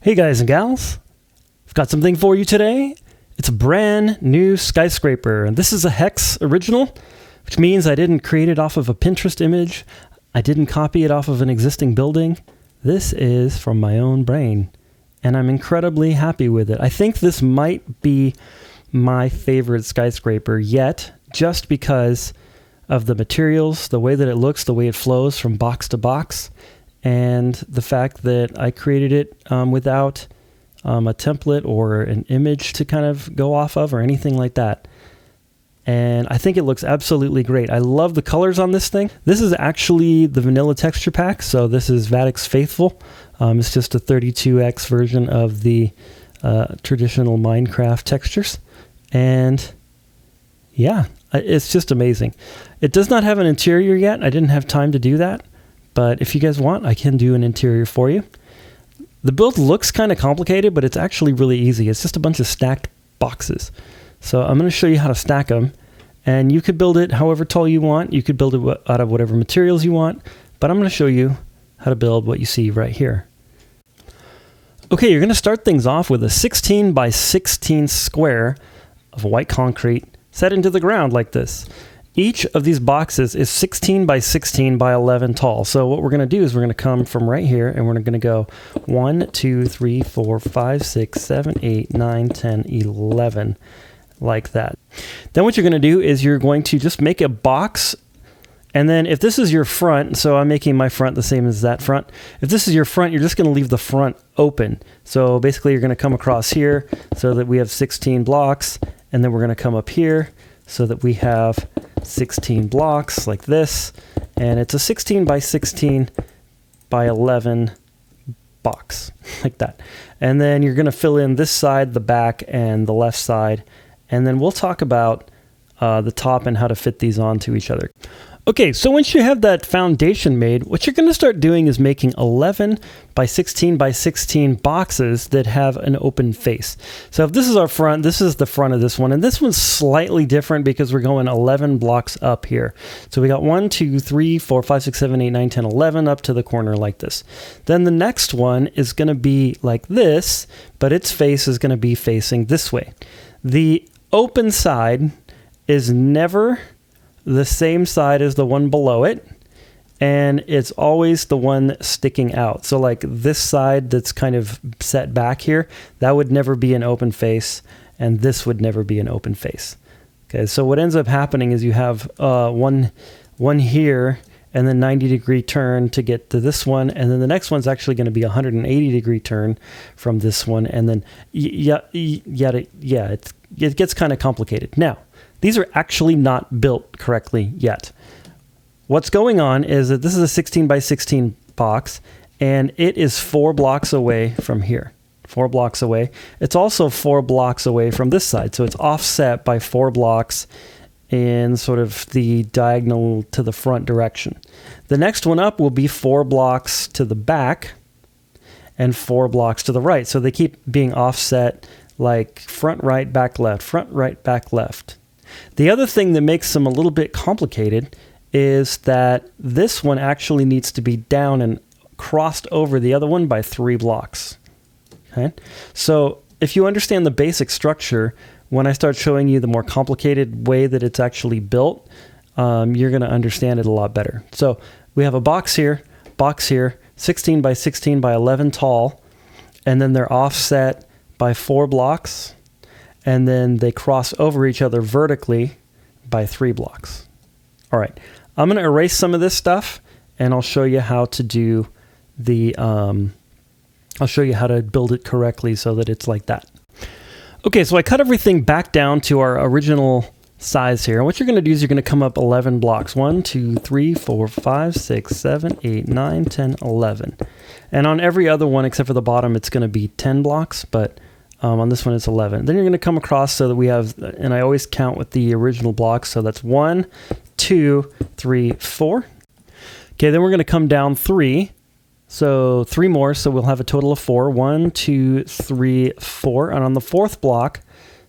Hey guys and gals, I've got something for you today. It's a brand new skyscraper, and this is a hex original, which means I didn't create it off of a Pinterest image. I didn't copy it off of an existing building. This is from my own brain, and I'm incredibly happy with it. I think this might be my favorite skyscraper yet, just because of the materials, the way that it looks, the way it flows from box to box, and the fact that I created it without a template or an image to kind of go off of or anything like that. And I think it looks absolutely great. I love the colors on this thing. This is actually the vanilla texture pack, so this is Vadix Faithful. It's just a 32x version of the traditional Minecraft textures. And yeah, it's just amazing. It does not have an interior yet. I didn't have time to do that. But if you guys want, I can do an interior for you. The build looks kind of complicated, but it's actually really easy. It's just a bunch of stacked boxes. So I'm going to show you how to stack them. And you could build it however tall you want. You could build it out of whatever materials you want. But I'm going to show you how to build what you see right here. Okay, you're going to start things off with a 16 by 16 square of white concrete set into the ground like this. Each of these boxes is 16 by 16 by 11 tall. So what we're going to do is we're going to come from right here and we're going to go 1, 2, 3, 4, 5, 6, 7, 8, 9, 10, 11, like that. Then what you're going to do is you're going to just make a box. And then if this is your front, so I'm making my front the same as that front. If this is your front, you're just going to leave the front open. So basically you're going to come across here so that we have 16 blocks. And then we're going to come up here so that we have 16 blocks like this, and it's a 16 by 16 by 11 box like that. And then you're going to fill in this side, the back, and the left side, and then we'll talk about the top and how to fit these onto each other. Okay, so once you have that foundation made, what you're going to start doing is making 11 by 16 by 16 boxes that have an open face. So if this is our front, this is the front of this one, and this one's slightly different because we're going 11 blocks up here. So we got 1, 2, 3, 4, 5, 6, 7, 8, 9, 10, 11 up to the corner like this. Then the next one is going to be like this, but its face is going to be facing this way. The open side is never the same side as the one below it, and it's always the one sticking out. So like this side that's kind of set back here, that would never be an open face, and this would never be an open face. Okay, so what ends up happening is you have one here and then 90-degree turn to get to this one, and then the next one's actually going to be 180-degree turn from this one, and then it gets kind of complicated. Now, these are actually not built correctly yet. What's going on is that this is a 16 by 16 box, and it is 4 blocks away from here. 4 blocks away. It's also 4 blocks away from this side, so it's offset by 4 blocks in sort of the diagonal to the front direction. The next one up will be 4 blocks to the back and 4 blocks to the right. So they keep being offset like front, right, back, left, front, right, back, left. The other thing that makes them a little bit complicated is that this one actually needs to be down and crossed over the other one by 3 blocks. Okay? So if you understand the basic structure, when I start showing you the more complicated way that it's actually built, you're going to understand it a lot better. So we have a box here, 16 by 16 by 11 tall, and then they're offset by 4 blocks. And then they cross over each other vertically by 3 blocks. All right, I'm going to erase some of this stuff, and I'll show you how to do the, I'll show you how to build it correctly so that it's like that. Okay, so I cut everything back down to our original size here. And what you're going to do is you're going to come up 11 blocks. 1, 2, 3, 4, 5, 6, 7, 8, 9, 10, 11. And on every other one except for the bottom, it's going to be 10 blocks, but on this one, it's 11. Then you're going to come across so that we have, and I always count with the original blocks, so that's 1, 2, 3, 4. Okay, then we're going to come down 3. So 3 more, so we'll have a total of 4. 1, 2, 3, 4. And on the 4th block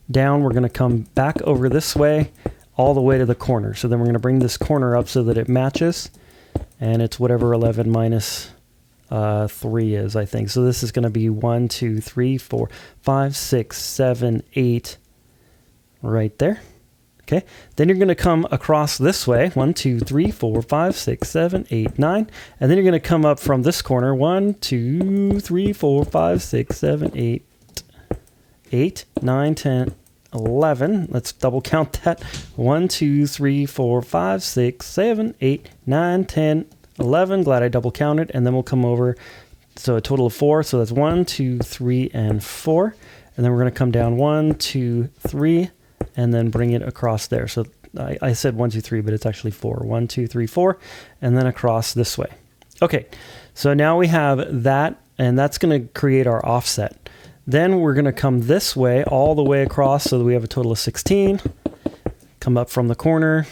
down, we're going to come back over this way all the way to the corner. So then we're going to bring this corner up so that it matches, and it's whatever 11 minus 3 is, I think. So this is going to be 1, 2, 3, 4, 5, 6, 7, 8 right there. Okay, then you're going to come across this way, 1, 2, 3, 4, 5, 6, 7, 8, 9, and then you're going to come up from this corner, 1, 2, 3, 4, 5, 6, 7, 8, 9, 10, 11. Let's double count that. 1, 2, 3, 4, 5, 6, 7, 8, 9, 10, 11. Glad I double counted. And then we'll come over, so a total of 4. So that's 1, 2, 3, and 4. And then we're going to come down 1, 2, 3, and then bring it across there. So I said 1, 2, 3, but it's actually 4. 1, 2, 3, 4, and then across this way. Okay, so now we have that, and that's going to create our offset. Then we're going to come this way, all the way across, so that we have a total of 16. Come up from the corner,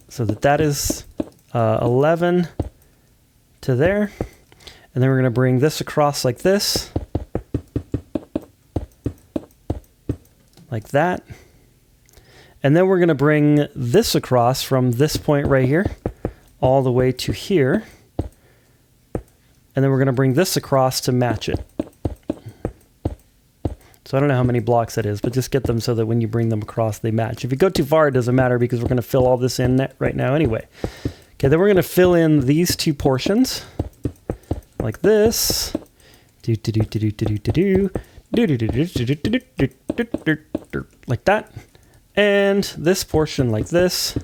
so that is 11 to there. And then we're going to bring this across like this. Like that. And then we're going to bring this across from this point right here all the way to here. And then we're going to bring this across to match it. So I don't know how many blocks that is, but just get them so that when you bring them across, they match. If you go too far, it doesn't matter because we're going to fill all this in right now anyway. Okay, then we're going to fill in these two portions like this. Like that, and this portion like this,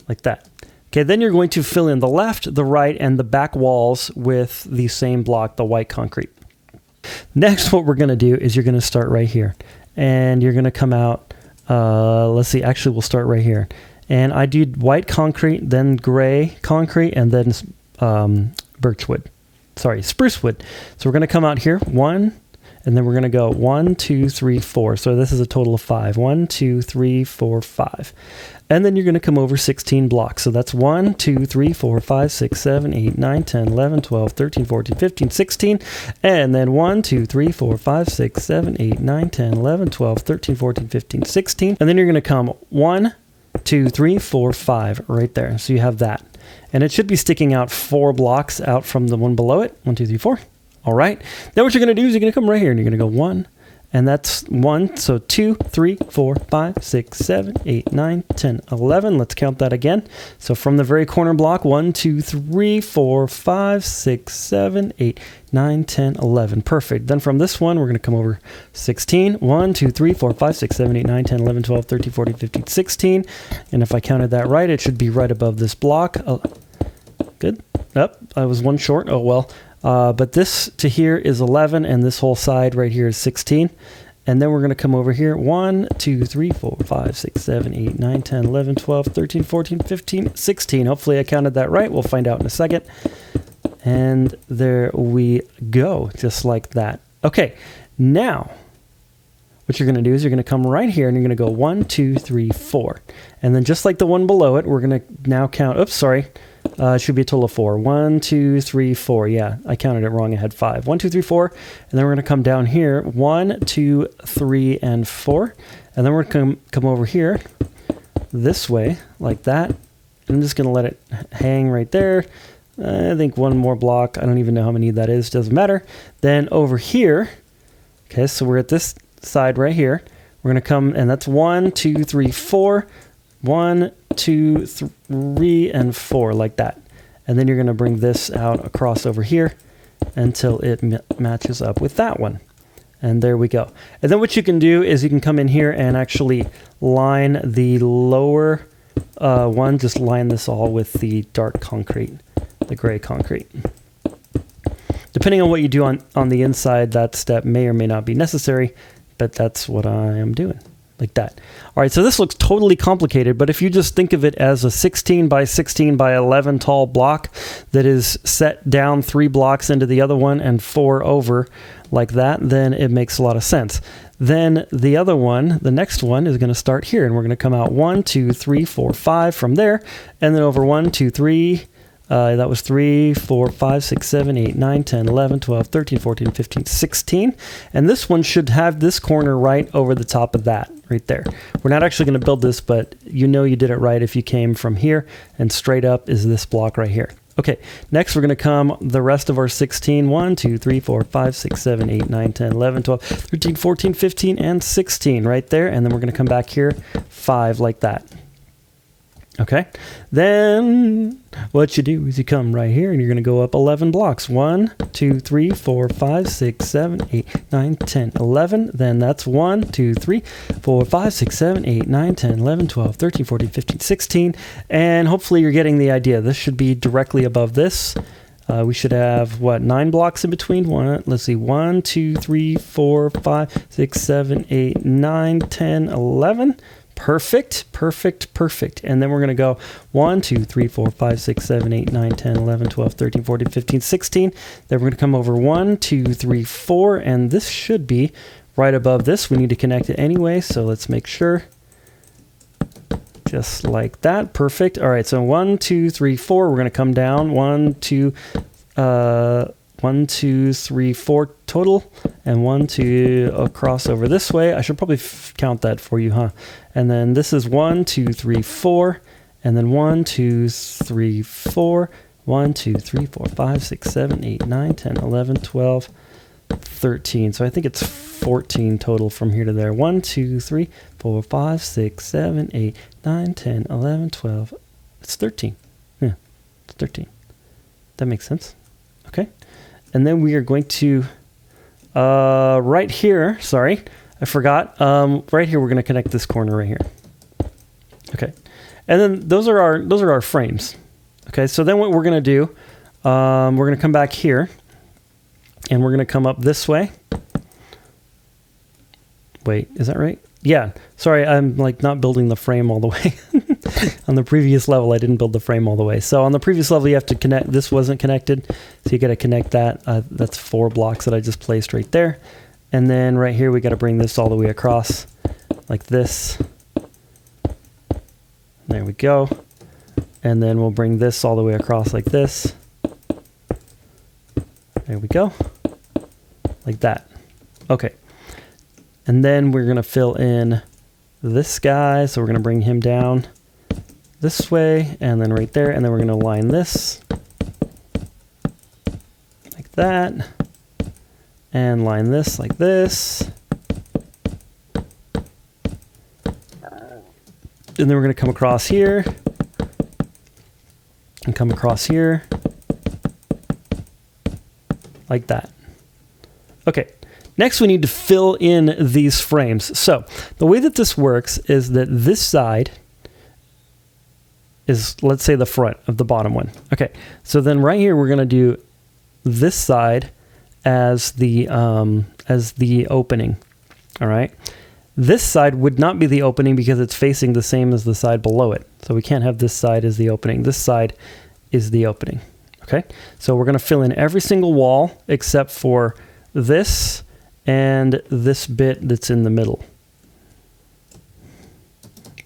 like that. Okay, then you're going to fill in the left, the right, and the back walls with the same block, the white concrete. Next, what we're going to do is you're going to start right here, and you're going to come out, let's see, actually we'll start right here. And I did white concrete, then gray concrete, and then spruce wood. So we're going to come out here, 1, and then we're going to go 1, 2, 3, 4. So this is a total of 5. 1, 2, 3, 4, 5. And then you're going to come over 16 blocks. So that's 1, 2, 3, 4, 5, 6, 7, 8, 9, 10, 11, 12, 13, 14, 15, 16. And then 1, 2, 3, 4, 5, 6, 7, 8, 9, 10, 11, 12, 13, 14, 15, 16. And then you're going to come 1, 2, 3, 4, 5 right there. So you have that. And it should be sticking out 4 blocks out from the one below it. 1, 2, 3, 4. All right. Then what you're going to do is you're going to come right here and you're going to go 1. And that's 1. So 2, 3, 4, 5, 6, 7, 8, 9, 10, 11. Let's count that again. So from the very corner block, 1, 2, 3, 4, 5, 6, 7, 8, 9, 10, 11. Perfect. Then from this one, we're going to come over 16. 1, 2, 3, 4, 5, 6, 7, 8, 9, 10, 11, 12, 13, 14, 15, 16. And if I counted that right, it should be right above this block. Oh, good. Yep, I was 1 short. Oh, well. But this to here is 11, and this whole side right here is 16. And then we're going to come over here. 1, 2, 3, 4, 5, 6, 7, 8, 9, 10, 11, 12, 13, 14, 15, 16. Hopefully I counted that right. We'll find out in a second. And there we go, just like that. Okay, now what you're going to do is you're going to come right here and you're going to go 1, 2, 3, 4. And then just like the one below it, we're going to now count. Oops, sorry. It should be a total of 4. 1, 2, 3, 4. Yeah, I counted it wrong. I had 5. 1, 2, 3, 4. And then we're going to come down here. 1, 2, 3, and 4. And then we're going to come over here this way, like that. I'm just going to let it hang right there. I think 1 more block. I don't even know how many that is. Doesn't matter. Then over here. Okay, so we're at this side right here. We're going to come, and that's 1, 2, 3, 4. 1, 2, 3, and 4, like that. And then you're going to bring this out across over here until it matches up with that one. And there we go. And then what you can do is you can come in here and actually line the lower one. Just line this all with the dark concrete, the gray concrete. Depending on what you do on the inside, that step may or may not be necessary, but that's what I am doing. Like that. All right, so this looks totally complicated, but if you just think of it as a 16 by 16 by 11 tall block that is set down 3 blocks into the other one and 4 over like that, then it makes a lot of sense. Then the other one, the next one, is going to start here, and we're going to come out 1, 2, 3, 4, 5 from there, and then over 1, 2, 3, That was 3, 4, 5, 6, 7, 8, 9, 10, 11, 12, 13, 14, 15, 16. And this one should have this corner right over the top of that, right there. We're not actually going to build this, but you know you did it right if you came from here, and straight up is this block right here. Okay, next we're going to come the rest of our 16. 1, 2, 3, 4, 5, 6, 7, 8, 9, 10, 11, 12, 13, 14, 15, and 16 right there. And then we're going to come back here 5 like that. Okay, then what you do is you come right here and you're going to go up 11 blocks. 1, 2, 3, 4, 5, 6, 7, 8, 9, 10, 11. Then that's 1, 2, 3, 4, 5, 6, 7, 8, 9, 10, 11, 12, 13, 14, 15, 16. And hopefully you're getting the idea. This should be directly above this. We should have, what, 9 blocks in between? Let's see, 1, 2, 3, 4, 5, 6, 7, 8, 9, 10, 11. Perfect, perfect, perfect. And then we're going to go 1, 2, 3, 4, 5, 6, 7, 8, 9, 10, 11, 12, 13, 14, 15, 16. Then we're going to come over 1, 2, 3, 4, and this should be right above this. We need to connect it anyway, so let's make sure. Just like that. Perfect. All right, so 1, 2, 3, 4. We're going to come down 1, 2, 3, 4 total, and 1, 2 across over this way. I should probably count that for you, huh? And then this is 1, 2, 3, 4, and then 1, 2, 3, 4, 1, 2, 3, 4, 5, 6, 7, 8, 9, 10, 11, 12, 13. So I think it's 14 total from here to there. 1, 2, 3, 4, 5, 6, 7, 8, 9, 10, 11, 12. It's 13. Yeah, it's 13. That makes sense. Okay. And then we are going to, right here, sorry, I forgot. Right here, we're going to connect this corner right here. Okay. And then those are our frames. Okay. So then what we're going to do, we're going to come back here and we're going to come up this way. Wait, is that right? Yeah. Sorry. I'm like not building the frame all the way. On the previous level, I didn't build the frame all the way. So on the previous level, you have to connect. This wasn't connected. So you got to connect that. That's 4 blocks that I just placed right there. And then right here, we got to bring this all the way across like this. There we go. And then we'll bring this all the way across like this. There we go. Like that. Okay. And then we're going to fill in this guy. So we're going to bring him down this way and then right there. And then we're going to line this like that. And line this like this. And then we're going to come across here. And come across here. Like that. Okay. Next, we need to fill in these frames. So the way that this works is that this side is, let's say, the front of the bottom one. Okay. So then right here, we're going to do this side as the opening. All right. This side would not be the opening because it's facing the same as the side below it. So we can't have this side as the opening. This side is the opening. Okay. So we're going to fill in every single wall except for this and this bit that's in the middle.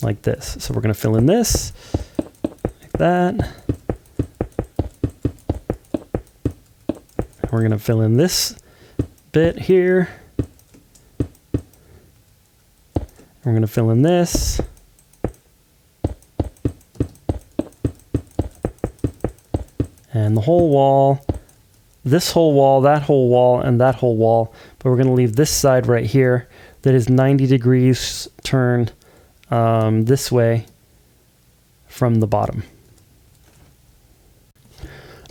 Like this. So we're going to fill in this like that. We're going to fill in this bit here. We're going to fill in this. And the whole wall, this whole wall, that whole wall, and that whole wall. But we're going to leave this side right here that is 90 degrees turned this way from the bottom.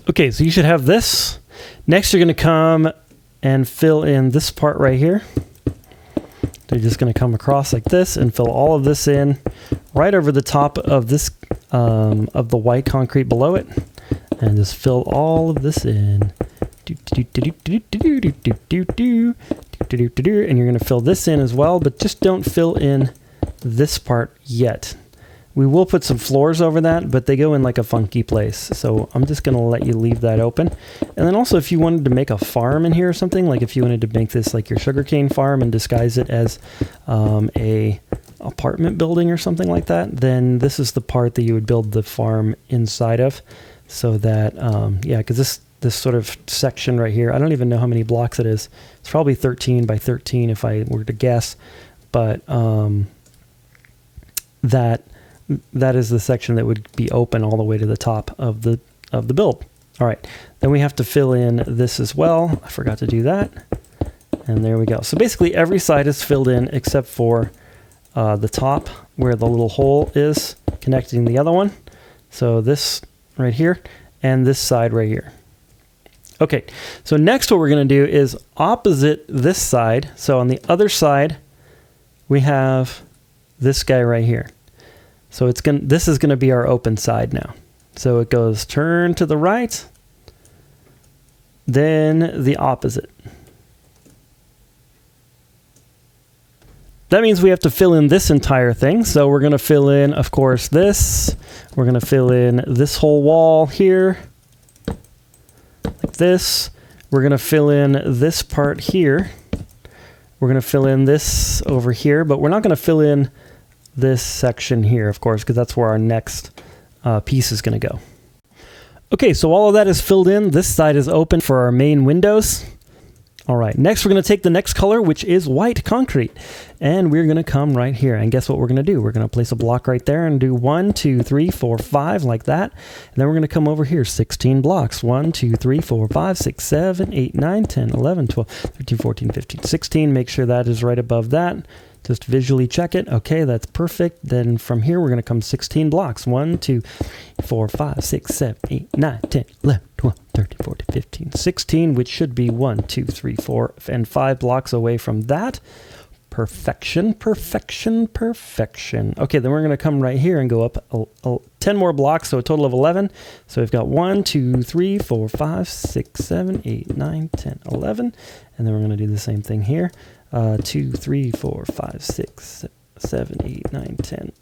Okay, so you should have this. Next, you're going to come and fill in this part right here. They're just going to come across like this and fill all of this in right over the top of this of the white concrete below it, and just fill all of this in. And you're going to fill this in as well, but just don't fill in this part yet. We will put some floors over that, but they go in like a funky place. So I'm just going to let you leave that open. And then also, if you wanted to make a farm in here or something, like if you wanted to make this like your sugarcane farm and disguise it as a apartment building or something like that, then this is the part that you would build the farm inside of. so that, yeah, because this sort of section right here, I don't even know how many blocks it is. It's probably 13 by 13 if I were to guess, but that is the section that would be open all the way to the top of the build. All right, then we have to fill in this as well. I forgot to do that. And there we go. So basically every side is filled in except for the top where the little hole is connecting the other one. So this right here and this side right here. Okay, so next what we're going to do is opposite this side. So on the other side, we have this guy right here. So this is going to be our open side now. So it goes turn to the right, then the opposite. That means we have to fill in this entire thing. So we're going to fill in, of course, this. We're going to fill in this whole wall here, like this. We're going to fill in this part here. We're going to fill in this over here, but we're not going to fill in this section here, of course, because that's where our next piece is going to go. Okay, so all of that is filled in. This side is open for our main windows. All right, next we're going to take the next color, which is white concrete. And we're going to come right here. And guess what we're going to do? We're going to place a block right there and do 1, 2, 3, 4, 5, like that. And then we're going to come over here, 16 blocks. 1, 2, 3, 4, 5, 6, 7, 8, 9, 10, 11, 12, 13, 14, 15, 16. Make sure that is right above that. Just visually check it. Okay, that's perfect. Then from here, we're going to come 16 blocks. 1, 2, 3, 4, 5, 6, 7, 8, 9, 10, 11, 12, 13, 14, 15, 16, which should be 1, 2, 3, 4, and 5 blocks away from that. Perfection, perfection, perfection. Okay, then we're going to come right here and go up 10 more blocks, so a total of 11. So we've got 1, 2, 3, 4, 5, 6, 7, 8, 9, 10, 11. And then we're going to do the same thing here. 2, 3, 4, 5, 6, 7, 8, 9, 10.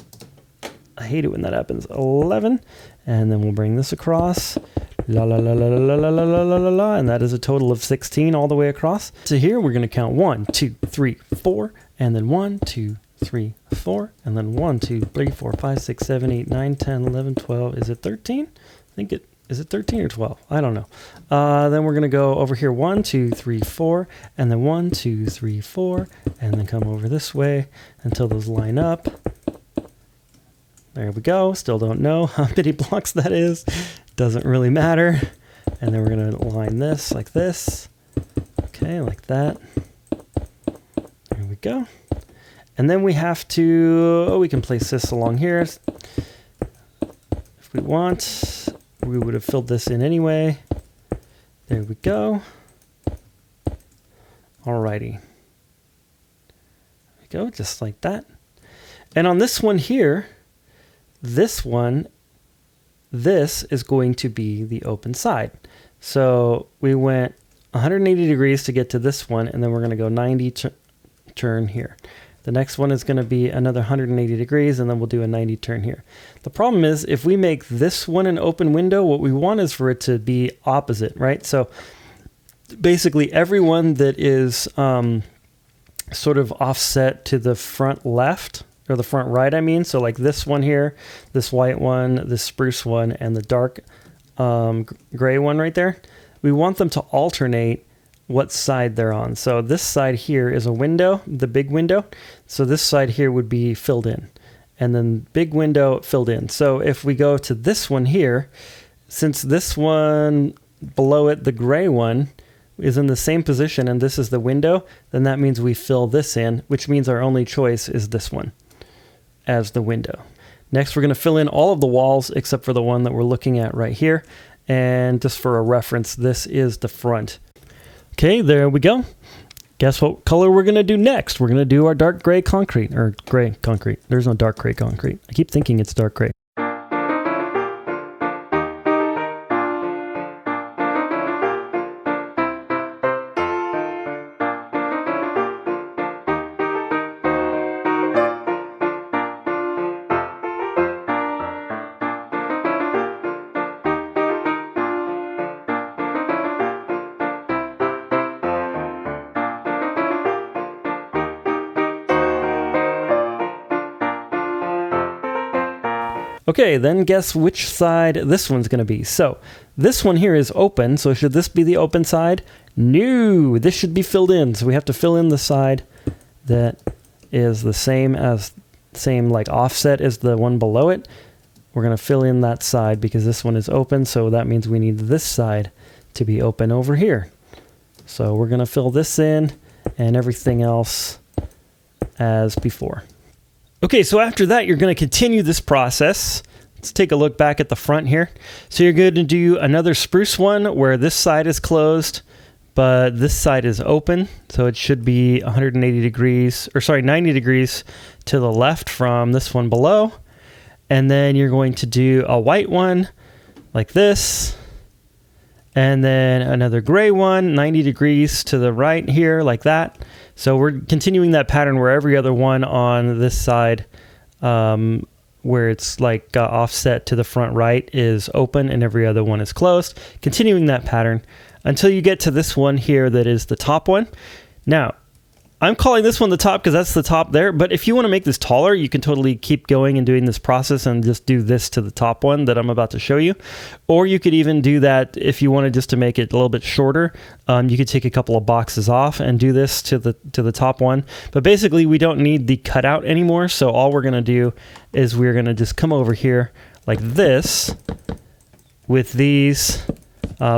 I hate it when that happens. 11. And then we'll bring this across. La la la la la la la la la la la. And that is a total of 16 all the way across. So here we're going to count 1, 2, 3, 4. And then 1, 2, 3, 4. And then 1, 2, 3, 4, 5, 6, 7, 8, 9, 10, 11, 12. Is it 13? I think is it 13 or 12? I don't know. Then we're going to go over here 1, 2, 3, 4, and then 1, 2, 3, 4, and then come over this way until those line up. There we go. Still don't know how many blocks that is. Doesn't really matter. And then we're going to line this like this. Okay, like that. There we go. And then we have to, we can place this along here if we want. We would have filled this in anyway. There we go. Alrighty. There we go, just like that. And on this one here, this is going to be the open side. So we went 180 degrees to get to this one, and then we're going to go 90 turn here. The next one is going to be another 180 degrees, and then we'll do a 90 turn here. The problem is, if we make this one an open window, what we want is for it to be opposite, right? So basically every one that is sort of offset to the front left, or the front right, I mean. So like this one here, this white one, this spruce one, and the dark gray one right there, we want them to alternate what side they're on. So this side here is a window, the big window. So this side here would be filled in, and then big window filled in. So if we go to this one here, since this one below it, the gray one, is in the same position and this is the window, then that means we fill this in, which means our only choice is this one as the window. Next, we're going to fill in all of the walls except for the one that we're looking at right here. And just for a reference, this is the front. Okay, there we go. Guess what color we're going to do next? We're going to do our dark gray concrete, or gray concrete. There's no dark gray concrete. I keep thinking it's dark gray. Okay, then guess which side this one's going to be. So this one here is open, so should this be the open side? No, this should be filled in. So we have to fill in the side that is the same like offset as the one below it. We're going to fill in that side because this one is open, so that means we need this side to be open over here. So we're going to fill this in and everything else as before. Okay, so after that, you're going to continue this process. Let's take a look back at the front here. So you're going to do another spruce one where this side is closed, but this side is open. So it should be 180 degrees, or sorry, 90 degrees to the left from this one below. And then you're going to do a white one like this. And then another gray one, 90 degrees to the right here, like that. So we're continuing that pattern where every other one on this side, where it's like offset to the front right, is open and every other one is closed. Continuing that pattern until you get to this one here that is the top one. Now, I'm calling this one the top because that's the top there, but if you want to make this taller, you can totally keep going and doing this process and just do this to the top one that I'm about to show you. Or you could even do that if you wanted just to make it a little bit shorter. You could take a couple of boxes off and do this to the top one. But basically, we don't need the cutout anymore, so all we're going to do is we're going to just come over here like this with these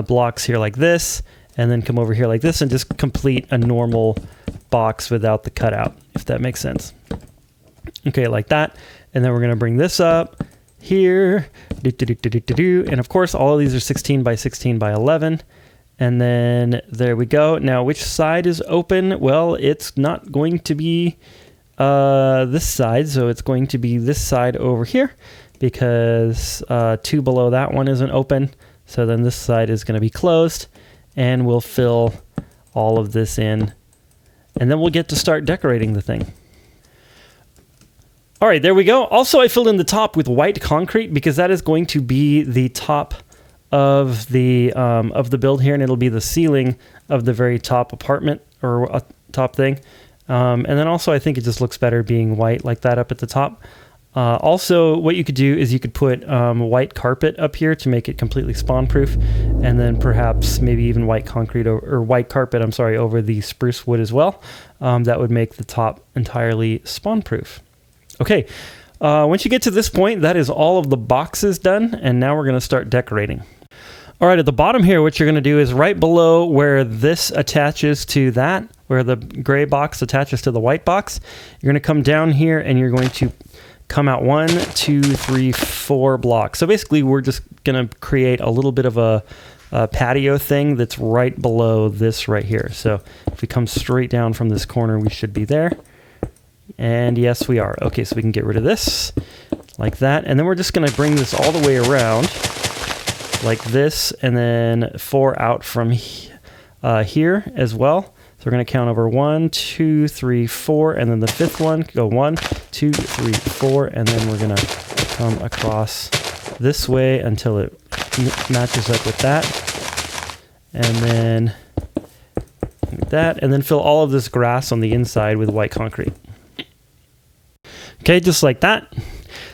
blocks here like this, and then come over here like this and just complete a normal box without the cutout, if that makes sense. Okay, like that. And then we're going to bring this up here. And of course, all of these are 16 by 16 by 11. And then there we go. Now, which side is open? Well, it's not going to be this side. So it's going to be this side over here because 2 below that one isn't open. So then this side is going to be closed, and we'll fill all of this in. And then we'll get to start decorating the thing. All right, there we go. Also, I filled in the top with white concrete because that is going to be the top of the build here, and it'll be the ceiling of the very top apartment or top thing. And then also, I think it just looks better being white like that up at the top. Also, what you could do is you could put white carpet up here to make it completely spawn-proof, and then perhaps maybe even white concrete or white carpet, I'm sorry, over the spruce wood as well. That would make the top entirely spawn-proof. Okay, once you get to this point, that is all of the boxes done, and now we're going to start decorating. All right, at the bottom here, what you're going to do is right below where this attaches to that, where the gray box attaches to the white box, you're going to come down here and you're going to come out 1, 2, 3, 4 blocks. So basically, we're just going to create a little bit of a patio thing that's right below this right here. So if we come straight down from this corner, we should be there. And yes, we are. Okay, so we can get rid of this like that. And then we're just going to bring this all the way around like this, and then 4 out from here as well. So we're going to count over 1, 2, 3, 4, and then the 5th one, go 1, 2, 3, 4, and then we're going to come across this way until it matches up with that. And then like that, and then fill all of this grass on the inside with white concrete. Okay, just like that.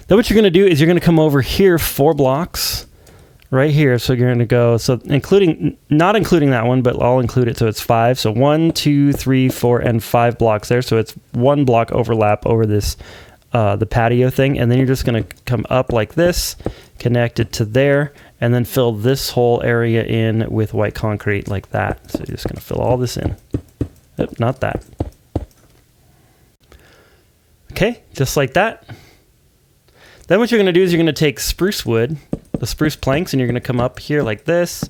Then what you're going to do is you're going to come over here 4 blocks. Right here, so you're going to go, so not including that one, but I'll include it, so it's 5. So 1, 2, 3, 4, and 5 blocks there. So it's 1 block overlap over this, the patio thing, and then you're just going to come up like this, connect it to there, and then fill this whole area in with white concrete like that. So you're just going to fill all this in. Oop, not that. Okay, just like that. Then what you're going to do is you're going to take spruce wood, the spruce planks, and you're going to come up here like this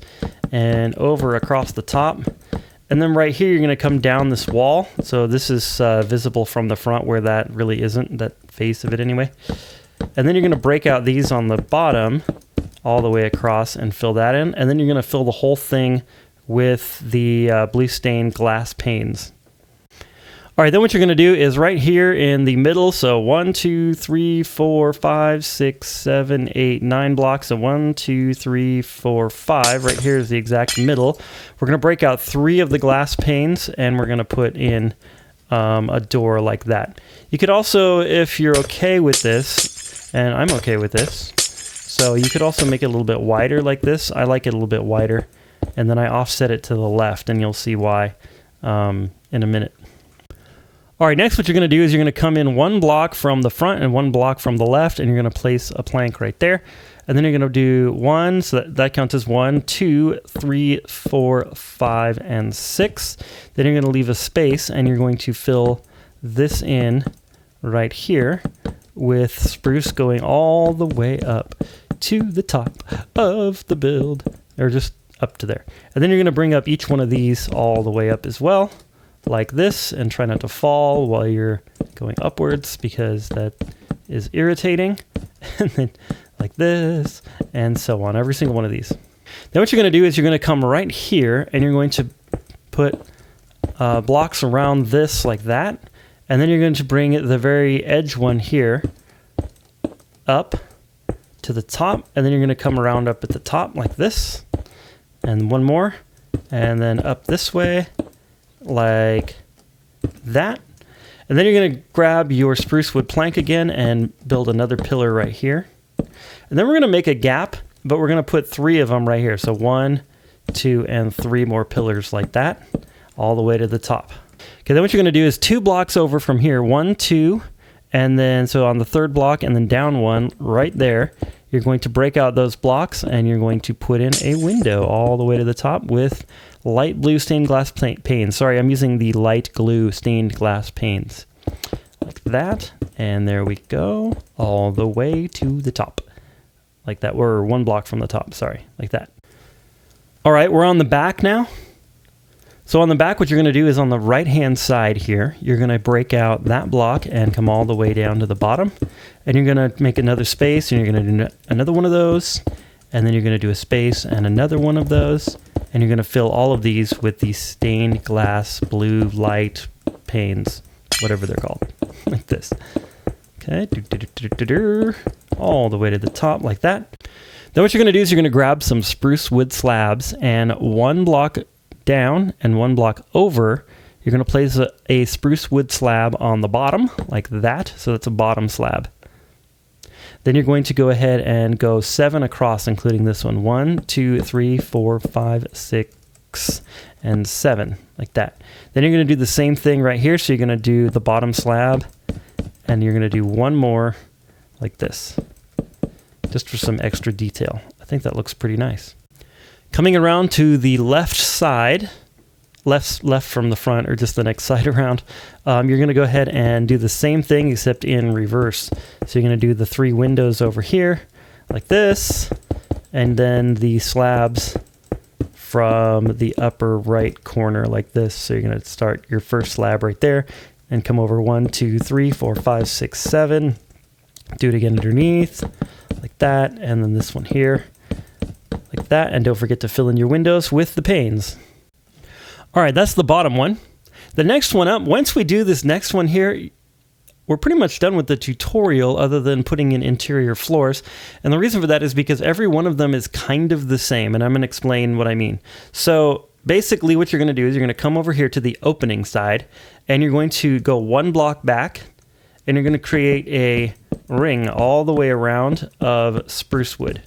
and over across the top. And then right here, you're going to come down this wall. So this is visible from the front where that really isn't, that face of it anyway. And then you're going to break out these on the bottom all the way across and fill that in. And then you're going to fill the whole thing with the blue stained glass panes. All right, then what you're going to do is right here in the middle, so 1, 2, 3, 4, 5, 6, 7, 8, 9 blocks, so 1, 2, 3, 4, 5, right here is the exact middle. We're going to break out 3 of the glass panes, and we're going to put in a door like that. You could also, if you're okay with this, and I'm okay with this, So you could also make it a little bit wider like this. I like it a little bit wider. And then I offset it to the left, and you'll see why in a minute. All right, next what you're going to do is you're going to come in one block from the front and one block from the left, and you're going to place a plank right there. And then you're going to do 1, so that counts as 1, 2, 3, 4, 5, and 6. Then you're going to leave a space, and you're going to fill this in right here with spruce going all the way up to the top of the build, or just up to there. And then you're going to bring up each one of these all the way up as well, like this, and try not to fall while you're going upwards because that is irritating. And then like this, and so on, every single one of these. Then what you're going to do is you're going to come right here, and you're going to put blocks around this like that, and then you're going to bring the very edge one here up to the top, and then you're going to come around up at the top like this, and one more, and then up this way like that. And then you're going to grab your spruce wood plank again and build another pillar right here. And then we're going to make a gap, but we're going to put 3 of them right here. So 1, 2, and 3 more pillars like that, all the way to the top. Okay, then what you're going to do is 2 blocks over from here, 1, 2, and then so on the 3rd block and then down 1 right there, you're going to break out those blocks and you're going to put in a window all the way to the top with light blue stained glass panes. Sorry, I'm using the light glue stained glass panes. Like that, and there we go, all the way to the top. Like that, we're 1 block from the top, sorry, like that. All right, we're on the back now. So on the back, what you're going to do is on the right-hand side here, you're going to break out that block and come all the way down to the bottom. And you're going to make another space, and you're going to do another one of those. And then you're going to do a space and another one of those. And you're going to fill all of these with these stained glass blue light panes, whatever they're called, like this. Okay, all the way to the top like that. Then what you're going to do is you're going to grab some spruce wood slabs, and 1 block down and 1 block over, you're going to place a spruce wood slab on the bottom like that. So that's a bottom slab. Then you're going to go ahead and go 7 across, including this one. 1, 2, 3, 4, 5, 6, and 7, like that. Then you're going to do the same thing right here. So you're going to do the bottom slab, and you're going to do 1 more like this, just for some extra detail. I think that looks pretty nice. Coming around to the left side, left from the front, or just the next side around, you're going to go ahead and do the same thing except in reverse. So you're going to do the 3 windows over here like this, and then the slabs from the upper right corner like this. So you're going to start your first slab right there and come over 1, 2, 3, 4, 5, 6, 7. Do it again underneath like that, and then this one here like that. And don't forget to fill in your windows with the panes. All right, that's the bottom one. The next one up, once we do this next one here, we're pretty much done with the tutorial other than putting in interior floors. And the reason for that is because every one of them is kind of the same, and I'm going to explain what I mean. So basically what you're going to do is you're going to come over here to the opening side, and you're going to go 1 block back, and you're going to create a ring all the way around of spruce wood.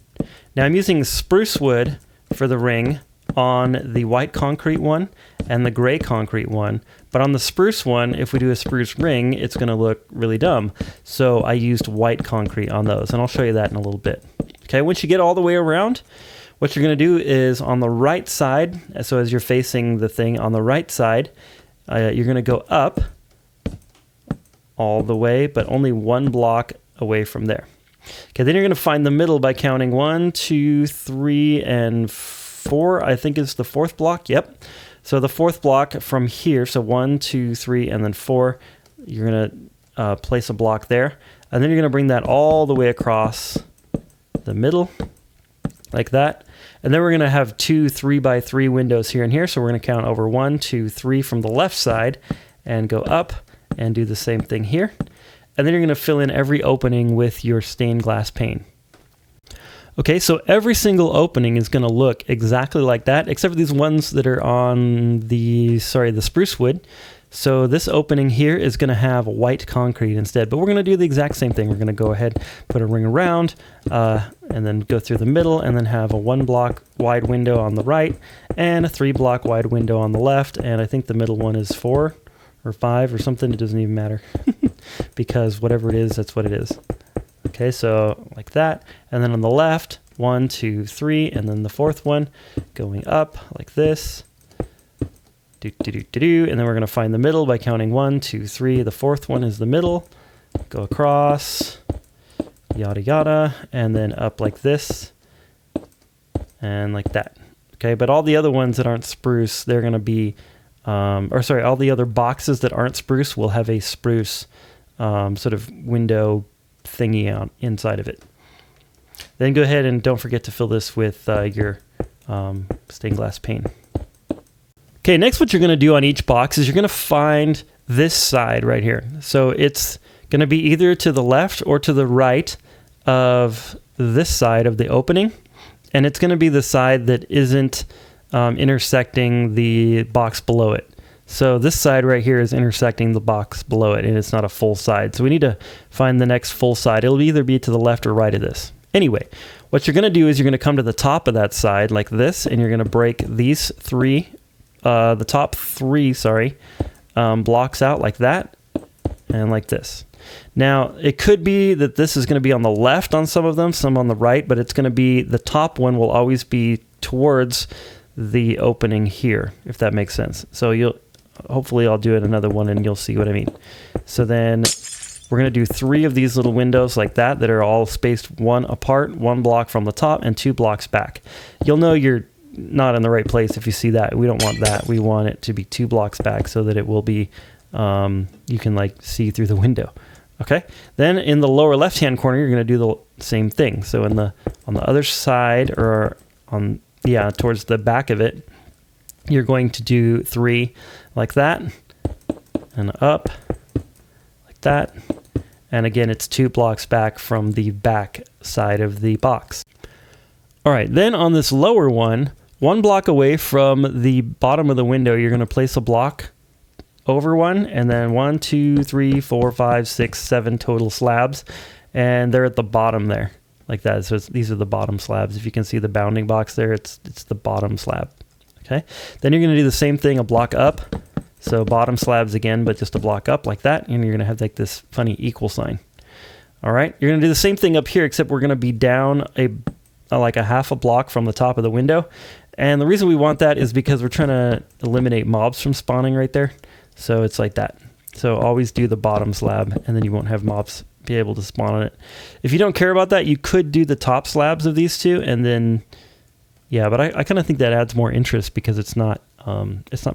Now I'm using spruce wood for the ring on the white concrete one and the gray concrete one, but on the spruce one, if we do a spruce ring, it's going to look really dumb. So I used white concrete on those, and I'll show you that in a little bit. Okay, once you get all the way around, what you're going to do is on the right side, so as you're facing the thing on the right side, you're going to go up all the way, but only 1 block away from there. Okay, then you're going to find the middle by counting 1, 2, 3, and 4, I think is the 4th block. Yep. So the 4th block from here, so 1, 2, 3, and then 4, you're going to place a block there. And then you're going to bring that all the way across the middle, like that. And then we're going to have 2 3x3 windows here and here. So we're going to count over 1, 2, 3 from the left side and go up and do the same thing here. And then you're going to fill in every opening with your stained glass pane. Okay, so every single opening is going to look exactly like that, except for these ones that are on the spruce wood. So this opening here is going to have white concrete instead, but we're going to do the exact same thing. We're going to go ahead, put a ring around, and then go through the middle, and then have a 1 block wide window on the right and a 3 block wide window on the left. And I think the middle one is 4 or 5 or something. It doesn't even matter because whatever it is, that's what it is. Okay, so like that. And then on the left, 1, 2, 3, and then the 4th one going up like this. And then we're going to find the middle by counting 1, 2, 3. The 4th one is the middle. Go across, yada yada, and then up like this and like that. Okay, but all the other ones that aren't spruce, they're going to be, all the other boxes that aren't spruce will have a spruce sort of window thingy out inside of it. Then go ahead and don't forget to fill this with your stained glass paint. Okay, next what you're going to do on each box is you're going to find this side right here. So it's going to be either to the left or to the right of this side of the opening. And it's going to be the side that isn't intersecting the box below it. So this side right here is intersecting the box below it, and it's not a full side. So we need to find the next full side. It'll either be to the left or right of this. Anyway, what you're going to do is you're going to come to the top of that side like this, and you're going to break these the top three blocks out like that and like this. Now, it could be that this is going to be on the left on some of them, some on the right, but it's going to be, the top one will always be towards the opening here, if that makes sense. So hopefully I'll do it another one and you'll see what I mean. So then we're going to do 3 of these little windows like that are all spaced 1 apart, 1 block from the top and 2 blocks back. You'll know you're not in the right place if you see that. We don't want that. We want it to be 2 blocks back so that it will be, you can like see through the window. Okay. Then in the lower left-hand corner, you're going to do the same thing. So on the other side, or towards the back of it, you're going to do 3 like that and up like that. And again, it's 2 blocks back from the back side of the box. All right. Then on this lower one, 1 block away from the bottom of the window, you're going to place a block over one, and then 1, 2, 3, 4, 5, 6, 7 total slabs, and they're at the bottom there, like that. So these are the bottom slabs. If you can see the bounding box there, it's the bottom slab. Okay. Then you're going to do the same thing, a block up. So bottom slabs again, but just a block up like that, and you're going to have like this funny equal sign. All right. You're going to do the same thing up here, except we're going to be down like a half a block from the top of the window. And the reason we want that is because we're trying to eliminate mobs from spawning right there. So it's like that. So always do the bottom slab, and then you won't have mobs be able to spawn on it. If you don't care about that, you could do the top slabs of these 2, and then, yeah, but I kind of think that adds more interest because it's not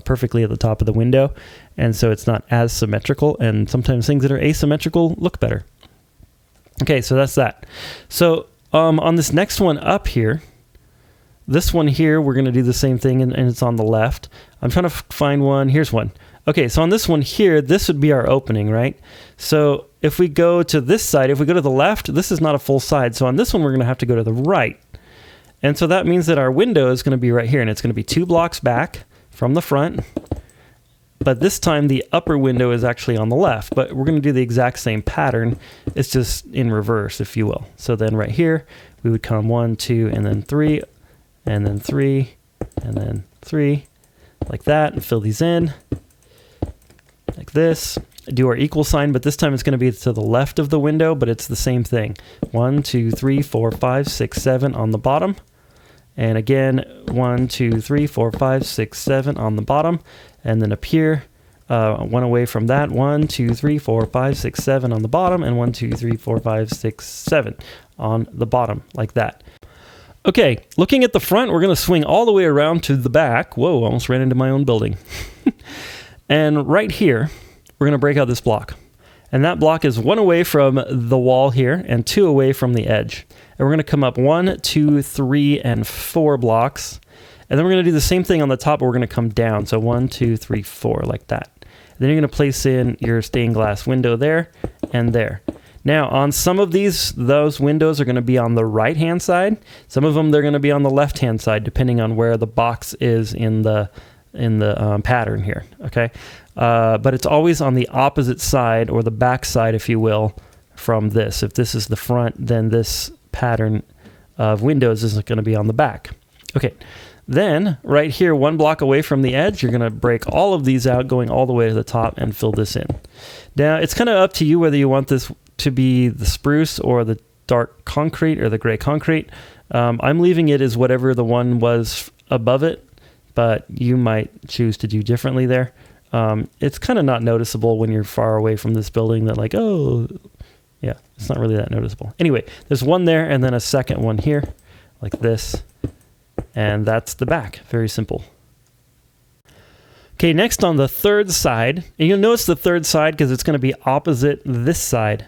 perfectly at the top of the window, and so it's not as symmetrical, and sometimes things that are asymmetrical look better. Okay, so that's that. So on this next one up here, this one here, we're going to do the same thing, and it's on the left. I'm trying to find one. Here's one. Okay, so on this one here, this would be our opening, right? So if we go to this side, if we go to the left, this is not a full side. So on this one, we're going to have to go to the right. And so that means that our window is going to be right here, and it's going to be 2 blocks back from the front. But this time, the upper window is actually on the left. But we're going to do the exact same pattern. It's just in reverse, if you will. So then right here, we would come 1, 2, and then 3, and then 3, and then 3, like that, and fill these in like this. Do our equal sign, but this time it's going to be to the left of the window, but it's the same thing. 1, 2, 3, 4, 5, 6, 7 on the bottom. And again, 1, 2, 3, 4, 5, 6, 7 on the bottom. And then up here, 1 away from that, 1, 2, 3, 4, 5, 6, 7 on the bottom, and 1, 2, 3, 4, 5, 6, 7 on the bottom, like that. Okay, looking at the front, we're going to swing all the way around to the back. Whoa, almost ran into my own building. And right here, we're going to break out this block. And that block is 1 away from the wall here and 2 away from the edge. And we're going to come up 1, 2, 3, and 4 blocks. And then we're going to do the same thing on the top, but we're going to come down. So 1, 2, 3, 4, like that. And then you're going to place in your stained glass window there and there. Now, on some of those windows are going to be on the right-hand side. Some of them, they're going to be on the left-hand side, depending on where the box is in the pattern here, okay? But it's always on the opposite side, or the back side, if you will, from this. If this is the front, then this pattern of windows isn't going to be on the back. Okay, then right here, 1 block away from the edge, you're going to break all of these out, going all the way to the top, and fill this in. Now, it's kind of up to you whether you want this to be the spruce or the dark concrete or the gray concrete. I'm leaving it as whatever the one was above it, but you might choose to do differently there. It's kind of not noticeable when you're far away from this building that like, oh, yeah, it's not really that noticeable. Anyway, there's one there and then a second one here like this, and that's the back. Very simple. Okay, next on the third side, and you'll notice the third side because it's going to be opposite this side.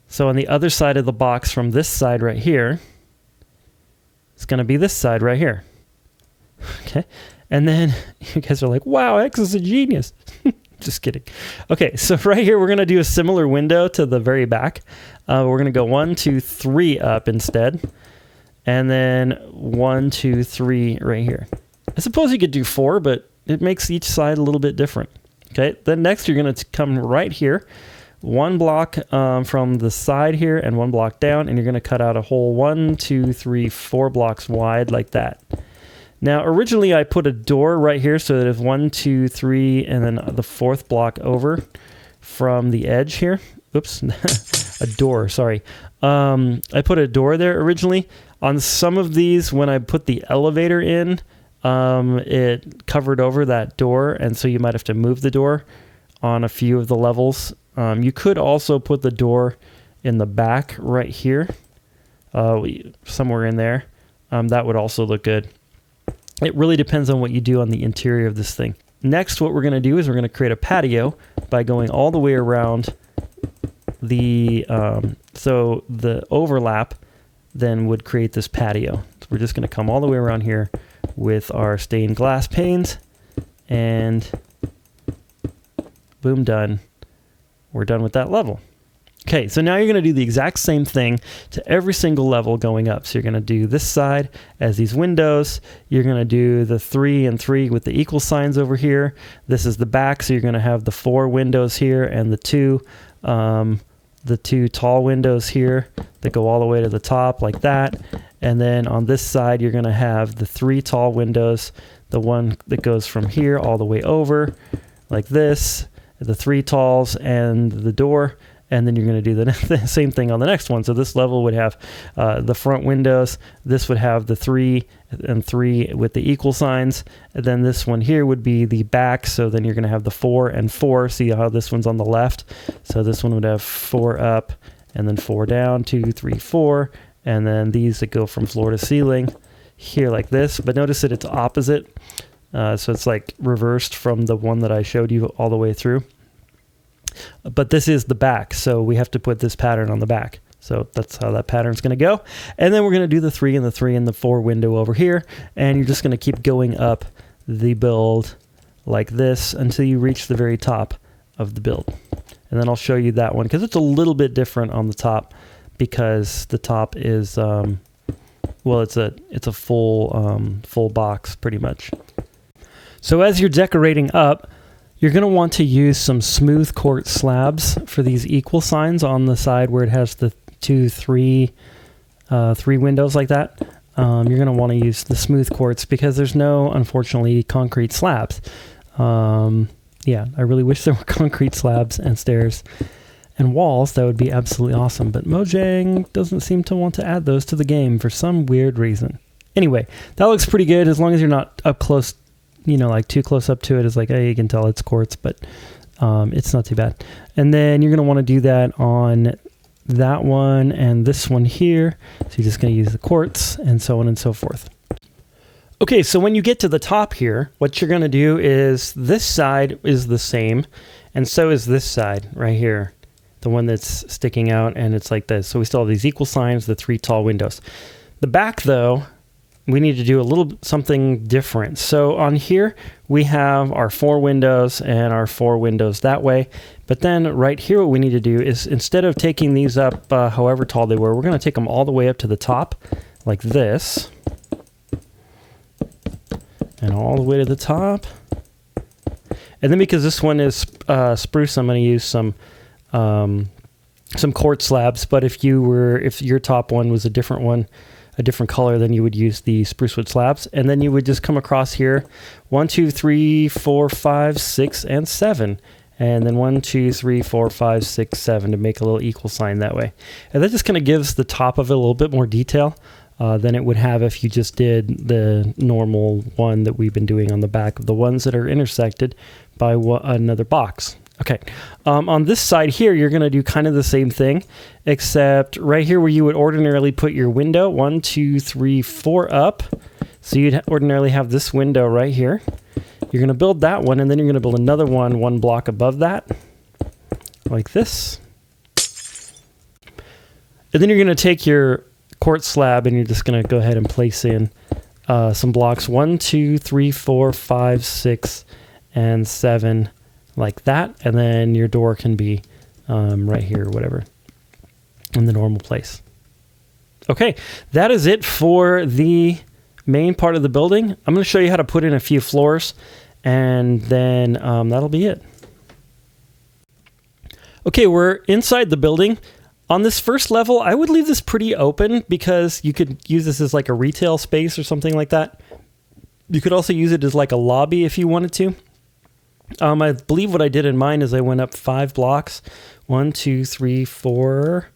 So on the other side of the box from this side right here, it's going to be this side right here. Okay, and then you guys are like, wow, X is a genius. Just kidding. Okay, so right here we're going to do a similar window to the very back. We're going to go 1, 2, 3 up instead. And then 1, 2, 3 right here. I suppose you could do 4, but it makes each side a little bit different. Okay, then next you're going to come right here. 1 block from the side here and 1 block down, and you're going to cut out a hole 1, 2, 3, 4 blocks wide like that. Now, originally I put a door right here so that if 1, 2, 3, and then the 4th block over from the edge here. Oops, a door, sorry. I put a door there originally. On some of these, when I put the elevator in, it covered over that door, and so you might have to move the door on a few of the levels. You could also put the door in the back right here, somewhere in there. That would also look good. It really depends on what you do on the interior of this thing. Next, what we're going to do is we're going to create a patio by going all the way around the, so the overlap then would create this patio. So we're just going to come all the way around here with our stained glass panes, and boom, done. We're done with that level. Okay, so now you're going to do the exact same thing to every single level going up. So you're going to do this side as these windows. You're going to do the 3 and 3 with the equal signs over here. This is the back, so you're going to have the 4 windows here and the 2 tall windows here that go all the way to the top like that. And then on this side, you're going to have the 3 tall windows, the one that goes from here all the way over like this, the 3 talls and the door. And then you're going to do the same thing on the next one. So this level would have the front windows. This would have the 3 and 3 with the equal signs. And then this one here would be the back. So then you're going to have the 4 and 4. See how this one's on the left? So this one would have 4 up and then 4 down, 2, 3, 4. And then these that go from floor to ceiling here like this. But notice that it's opposite. So it's like reversed from the one that I showed you all the way through. But this is the back, so we have to put this pattern on the back. So that's how that pattern's going to go. And then we're going to do the 3 and the 3 and the 4 window over here. And you're just going to keep going up the build like this until you reach the very top of the build. And then I'll show you that one because it's a little bit different on the top, because the top is, well, it's a full box pretty much. So as you're decorating up, you're going to want to use some smooth quartz slabs for these equal signs on the side where it has the 2, 3 windows like that. You're going to want to use the smooth quartz because there's no, unfortunately, concrete slabs. Yeah, I really wish there were concrete slabs and stairs and walls. That would be absolutely awesome. But Mojang doesn't seem to want to add those to the game for some weird reason. Anyway, that looks pretty good as long as you're not up close, you know, like too close up to it. It's like, hey, you can tell it's quartz, but it's not too bad. And then you're going to want to do that on that one and this one here. So you're just going to use the quartz and so on and so forth. Okay, so when you get to the top here, what you're going to do is this side is the same, and so is this side right here, the one that's sticking out, and it's like this. So we still have these equal signs, the 3 tall windows. The back, though, we need to do a little something different. So on here, we have our 4 windows and our 4 windows that way. But then right here, what we need to do is instead of taking these up however tall they were, we're going to take them all the way up to the top like this. and all the way to the top. And then because this one is spruce, I'm going to use some quartz slabs. But if your top one was a different color, then you would use the spruce wood slabs. And then you would just come across here, 1, 2, 3, 4, 5, 6, and 7. And then 1, 2, 3, 4, 5, 6, 7 to make a little equal sign that way. And that just kind of gives the top of it a little bit more detail than it would have if you just did the normal one that we've been doing on the back of the ones that are intersected by another box. Okay, on this side here, you're going to do kind of the same thing, except right here where you would ordinarily put your window, 1, 2, 3, 4 up. So you'd ordinarily have this window right here. You're going to build that one, and then you're going to build another one block above that, like this. And then you're going to take your quartz slab, and you're just going to go ahead and place in some blocks, 1, 2, 3, 4, 5, 6, and 7, like that. And then your door can be right here or whatever in the normal place. Okay, that is it for the main part of the building. I'm going to show you how to put in a few floors, and then that'll be it. Okay, we're inside the building. On this first level, I would leave this pretty open because you could use this as like a retail space or something like that. You could also use it as like a lobby if you wanted to. I believe what I did in mine is I went up 5 blocks. 1, 2, 3, 4.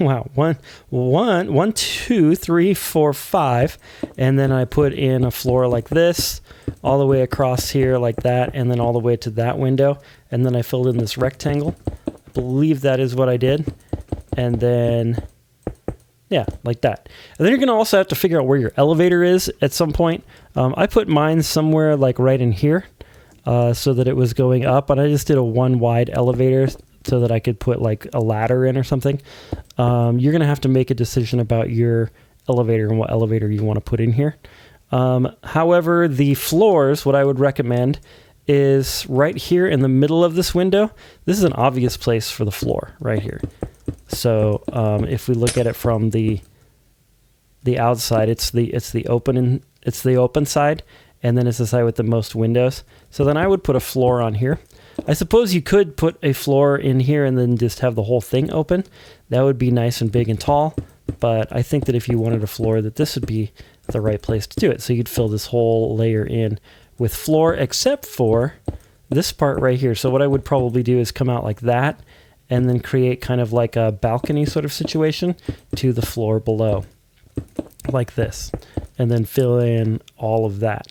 Wow, 1, 2, 3, 4, 5. And then I put in a floor like this, all the way across here like that, and then all the way to that window. And then I filled in this rectangle. I believe that is what I did. And then, yeah, like that. And then you're going to also have to figure out where your elevator is at some point. I put mine somewhere like right in here. So that it was going up, and I just did a 1 wide elevator so that I could put like a ladder in or something. You're going to have to make a decision about your elevator and what elevator you want to put in here. However, the floors, what I would recommend is right here in the middle of this window. This is an obvious place for the floor right here. So if we look at it from the outside, it's the open side. And then it's the side with the most windows. So then I would put a floor on here. I suppose you could put a floor in here and then just have the whole thing open. That would be nice and big and tall. But I think that if you wanted a floor, that this would be the right place to do it. So you'd fill this whole layer in with floor, except for this part right here. So what I would probably do is come out like that and then create kind of like a balcony sort of situation to the floor below, like this, and then fill in all of that.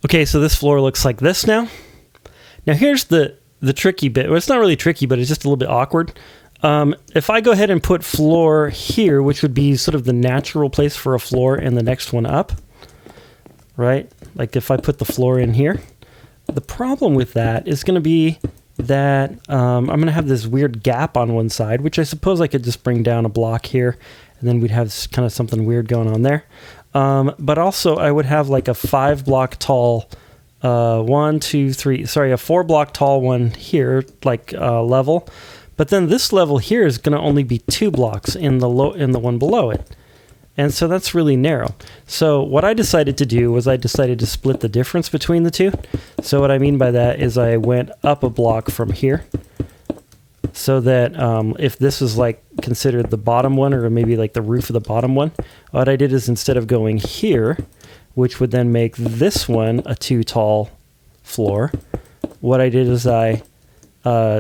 Okay, so this floor looks like this now. Now here's the tricky bit. Well, it's not really tricky, but it's just a little bit awkward. If I go ahead and put floor here, which would be sort of the natural place for a floor and the next one up, right? Like if I put the floor in here, the problem with that is going to be that I'm going to have this weird gap on one side, which I suppose I could just bring down a block here, and then we'd have kind of something weird going on there. But also I would have like a 5 block tall, a 4 block tall one here, like level. But then this level here is going to only be 2 blocks in the one below it. And so that's really narrow. So what I decided to do was I decided to split the difference between the two. So what I mean by that is I went up a block from here, so that if this is like considered the bottom one, or maybe like the roof of the bottom one, what I did is instead of going here, which would then make this one a 2 tall floor, what I did is I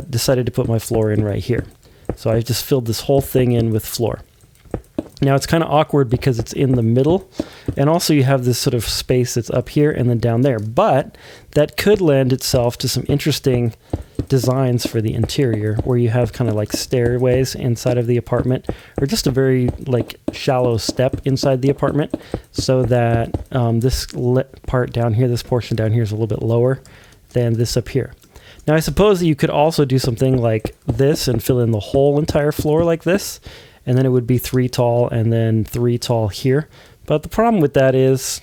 decided to put my floor in right here. So I just filled this whole thing in with floor. Now it's kind of awkward because it's in the middle, and also you have this sort of space that's up here and then down there, but that could lend itself to some interesting designs for the interior, where you have kind of like stairways inside of the apartment, or just a very like shallow step inside the apartment, so that this part down here, this portion down here, is a little bit lower than this up here. Now I suppose that you could also do something like this and fill in the whole entire floor like this, and then it would be 3 tall and then 3 tall here. But the problem with that is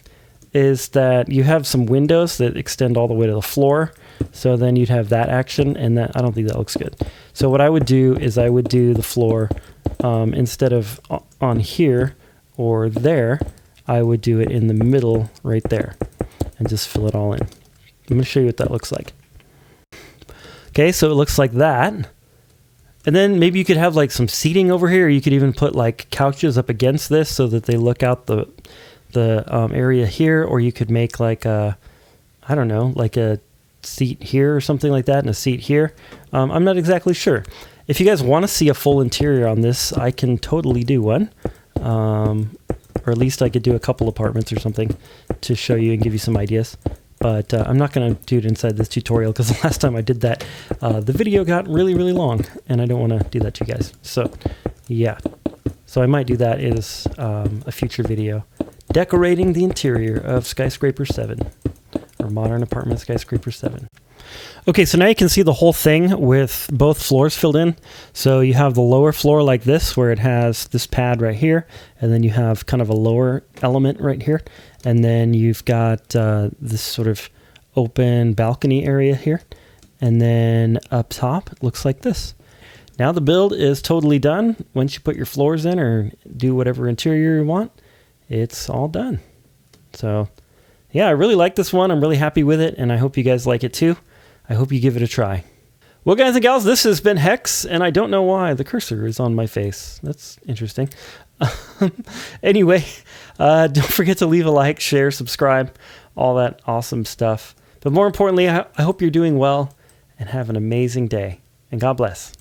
that you have some windows that extend all the way to the floor. So then you'd have that action, and that I don't think that looks good. So what I would do is I would do the floor instead of on here or there, I would do it in the middle right there and just fill it all in. I'm going to show you what that looks like. Okay, so it looks like that. And then maybe you could have like some seating over here. Or you could even put like couches up against this so that they look out the area here. Or you could make like a, I don't know, like a seat here or something like that and a seat here. I'm not exactly sure. If you guys want to see a full interior on this, I can totally do one. Or at least I could do a couple apartments or something to show you and give you some ideas. But I'm not going to do it inside this tutorial because the last time I did that, the video got really, really long, and I don't want to do that to you guys. So, yeah. So I might do that as a future video. Decorating the interior of Skyscraper 7, or Modern Apartment Skyscraper 7. Okay, so now you can see the whole thing with both floors filled in. So you have the lower floor like this, where it has this pad right here, and then you have kind of a lower element right here. And then you've got this sort of open balcony area here. And then up top, it looks like this. Now the build is totally done. Once you put your floors in or do whatever interior you want, it's all done. So yeah, I really like this one. I'm really happy with it, and I hope you guys like it too. I hope you give it a try. Well, guys and gals, this has been Hex, and I don't know why the cursor is on my face. That's interesting. Anyway, don't forget to leave a like, share, subscribe, all that awesome stuff. But more importantly, I hope you're doing well and have an amazing day. And God bless.